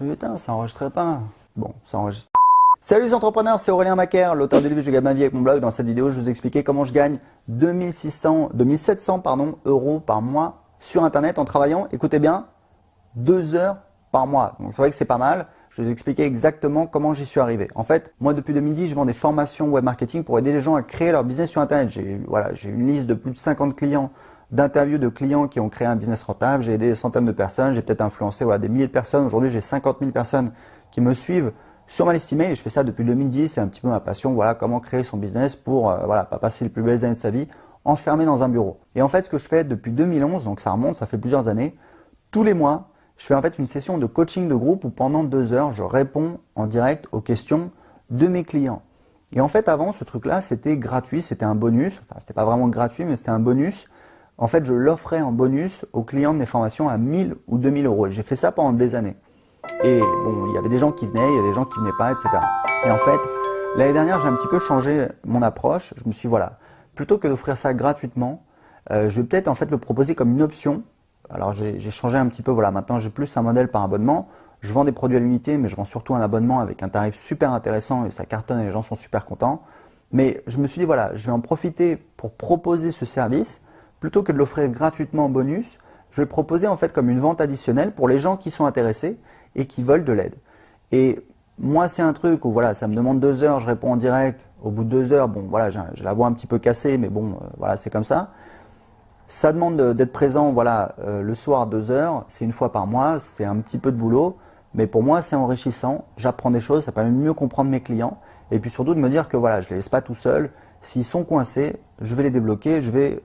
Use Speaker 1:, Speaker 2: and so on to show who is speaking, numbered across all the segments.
Speaker 1: Putain, ça enregistrait pas. Bon, ça enregistre. Salut les entrepreneurs, c'est Aurélien Macaire, l'auteur du livre Je gagne ma vie avec mon blog. Dans cette vidéo, je vais vous expliquer comment je gagne 2700 euros par mois sur Internet en travaillant, écoutez bien, 2 heures par mois. Donc c'est vrai que c'est pas mal. Je vais vous expliquer exactement comment j'y suis arrivé. En fait, moi depuis 2010, je vends des formations web marketing pour aider les gens à créer leur business sur Internet. J'ai une liste de plus de 50 clients, d'interviews de clients qui ont créé un business rentable. J'ai aidé des centaines de personnes, j'ai peut-être influencé des milliers de personnes. Aujourd'hui, j'ai 50 000 personnes qui me suivent sur ma liste email. Et je fais ça depuis 2010. C'est un petit peu ma passion. Voilà, comment créer son business pour pas passer les plus belles années de sa vie enfermé dans un bureau. Et en fait, ce que je fais depuis 2011, donc ça remonte, ça fait plusieurs années, tous les mois, je fais en fait une session de coaching de groupe où pendant 2 heures, je réponds en direct aux questions de mes clients. Et en fait, avant, ce truc-là, c'était gratuit, c'était un bonus. Enfin, c'était pas vraiment gratuit, mais c'était un bonus. En fait, je l'offrais en bonus aux clients de mes formations à 1000 ou 2000 euros. Et j'ai fait ça pendant des années. Et bon, il y avait des gens qui venaient, il y avait des gens qui venaient pas, etc. Et en fait, l'année dernière, j'ai un petit peu changé mon approche. Je me suis dit, voilà, plutôt que d'offrir ça gratuitement, je vais peut-être en fait le proposer comme une option. Alors j'ai changé un petit peu, voilà, maintenant j'ai plus un modèle par abonnement. Je vends des produits à l'unité, mais je vends surtout un abonnement avec un tarif super intéressant et ça cartonne et les gens sont super contents. Mais je me suis dit, voilà, je vais en profiter pour proposer ce service. Plutôt que de l'offrir gratuitement en bonus, je vais le proposer en fait comme une vente additionnelle pour les gens qui sont intéressés et qui veulent de l'aide. Et moi, c'est un truc où voilà, ça me demande 2 heures, je réponds en direct. Au bout de 2 heures, bon, voilà, j'ai la voix un petit peu cassée, mais bon, voilà, c'est comme ça. Ça demande d'être présent, voilà, le soir 2 heures, c'est une fois par mois, c'est un petit peu de boulot, mais pour moi, c'est enrichissant. J'apprends des choses, ça permet de mieux comprendre mes clients, et puis surtout de me dire que voilà, je les laisse pas tout seuls. S'ils sont coincés, je vais les débloquer, je vais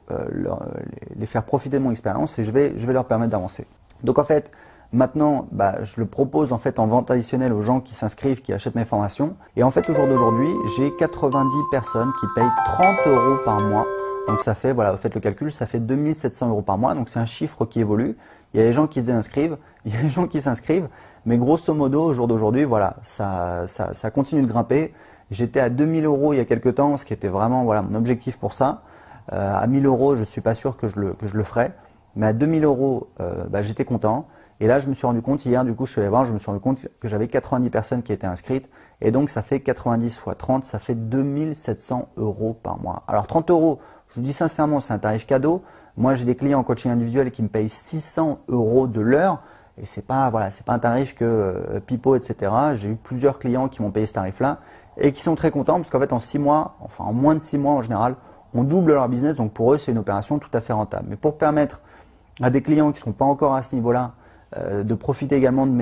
Speaker 1: les faire profiter de mon expérience et je vais leur permettre d'avancer. Donc en fait, maintenant, je le propose en fait en vente additionnelle aux gens qui s'inscrivent, qui achètent mes formations. Et en fait, au jour d'aujourd'hui, j'ai 90 personnes qui payent 30 euros par mois. Donc ça fait, voilà, vous faites le calcul, ça fait 2700 euros par mois. Donc c'est un chiffre qui évolue. Il y a des gens qui se désinscrivent, il y a des gens qui s'inscrivent. Mais grosso modo, au jour d'aujourd'hui, voilà, ça continue de grimper. J'étais à 2000 euros il y a quelques temps, ce qui était vraiment voilà, mon objectif pour ça. À 1000 euros, je ne suis pas sûr que je le ferai. Mais à 2000 euros, j'étais content. Et là, je me suis rendu compte, hier, du coup, je suis allé voir, je me suis rendu compte que j'avais 90 personnes qui étaient inscrites. Et donc, ça fait 90 fois 30, ça fait 2700 euros par mois. Alors, 30 euros, je vous dis sincèrement, c'est un tarif cadeau. Moi, j'ai des clients en coaching individuel qui me payent 600 euros de l'heure. Et c'est pas un tarif que Pipo, etc. J'ai eu plusieurs clients qui m'ont payé ce tarif-là et qui sont très contents parce qu'en fait, en 6 mois, enfin en moins de 6 mois en général, on double leur business. Donc pour eux, c'est une opération tout à fait rentable. Mais pour permettre à des clients qui ne sont pas encore à ce niveau-là de profiter également de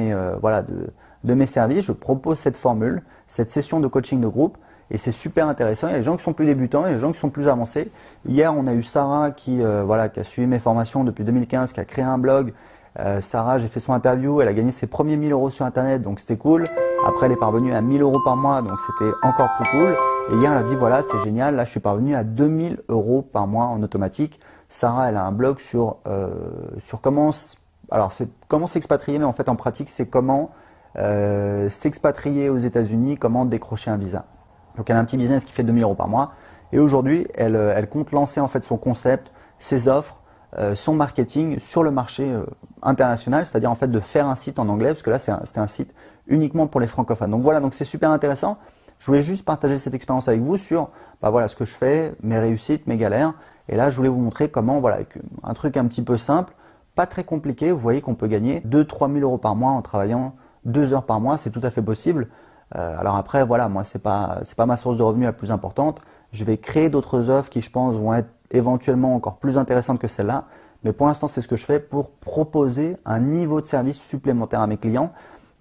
Speaker 1: mes services, je propose cette formule, cette session de coaching de groupe. Et c'est super intéressant. Il y a des gens qui sont plus débutants, il y a des gens qui sont plus avancés. Hier, on a eu Sarah qui a suivi mes formations depuis 2015, qui a créé un blog. Sarah, j'ai fait son interview, elle a gagné ses premiers 1000 euros sur Internet, donc c'était cool. Après, elle est parvenue à 1000 euros par mois, donc c'était encore plus cool. Et hier, elle a dit, voilà, c'est génial, là, je suis parvenu à 2000 euros par mois en automatique. Sarah, elle a un blog sur comment s'expatrier, mais en fait, en pratique, c'est comment s'expatrier aux États-Unis, comment décrocher un visa. Donc, elle a un petit business qui fait 2000 euros par mois. Et aujourd'hui, elle compte lancer en fait son concept, ses offres, son marketing sur le marché international, c'est-à-dire en fait de faire un site en anglais, parce que là c'était un site uniquement pour les francophones. Donc voilà, donc c'est super intéressant. Je voulais juste partager cette expérience avec vous sur ce que je fais, mes réussites, mes galères. Et là, je voulais vous montrer comment, voilà, avec un truc un petit peu simple, pas très compliqué. Vous voyez qu'on peut gagner 2-3 000 euros par mois en travaillant 2 heures par mois, c'est tout à fait possible. Alors après, voilà, moi c'est pas ma source de revenus la plus importante. Je vais créer d'autres offres qui, je pense, vont être éventuellement encore plus intéressantes que celle-là. Mais pour l'instant, c'est ce que je fais pour proposer un niveau de service supplémentaire à mes clients.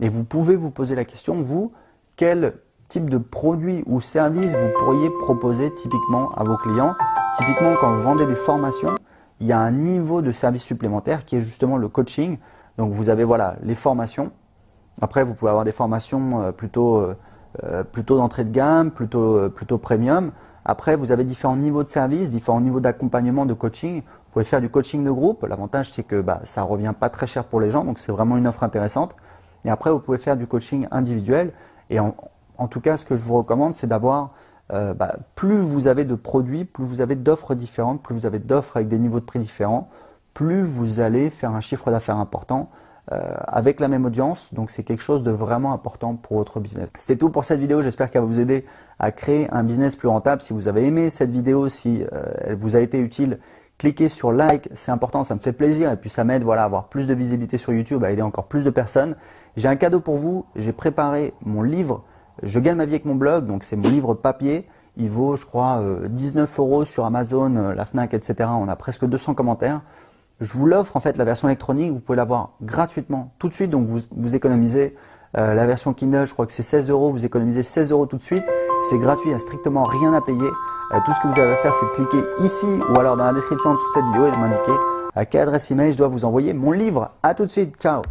Speaker 1: Et vous pouvez vous poser la question, vous, quel type de produit ou service vous pourriez proposer typiquement à vos clients? Typiquement, quand vous vendez des formations, il y a un niveau de service supplémentaire qui est justement le coaching. Donc vous avez voilà, les formations. Après, vous pouvez avoir des formations plutôt d'entrée de gamme, plutôt premium. Après, vous avez différents niveaux de service, différents niveaux d'accompagnement, de coaching. Vous pouvez faire du coaching de groupe. L'avantage, c'est que ça ne revient pas très cher pour les gens, donc c'est vraiment une offre intéressante. Et après, vous pouvez faire du coaching individuel. Et en tout cas, ce que je vous recommande, c'est d'avoir, plus vous avez de produits, plus vous avez d'offres différentes, plus vous avez d'offres avec des niveaux de prix différents, plus vous allez faire un chiffre d'affaires important. avec la même audience. Donc c'est quelque chose de vraiment important pour votre business. C'est tout pour cette vidéo. J'espère qu'elle va vous aider à créer un business plus rentable. Si vous avez aimé cette vidéo, si elle vous a été utile, cliquez sur like, c'est important, ça me fait plaisir et puis ça m'aide voilà, à avoir plus de visibilité sur YouTube, à aider encore plus de personnes. J'ai un cadeau pour vous, j'ai préparé mon livre « Je gagne ma vie avec mon blog », donc c'est mon livre papier. Il vaut, je crois, 19 € sur Amazon, la Fnac, etc. On a presque 200 commentaires. Je vous l'offre en fait, la version électronique, vous pouvez l'avoir gratuitement tout de suite, donc vous économisez la version Kindle, je crois que c'est 16 €, vous économisez 16 € tout de suite. C'est gratuit, il n'y a strictement rien à payer. Tout ce que vous avez à faire, c'est de cliquer ici ou alors dans la description de cette vidéo et de m'indiquer à quelle adresse email je dois vous envoyer mon livre. À tout de suite, ciao!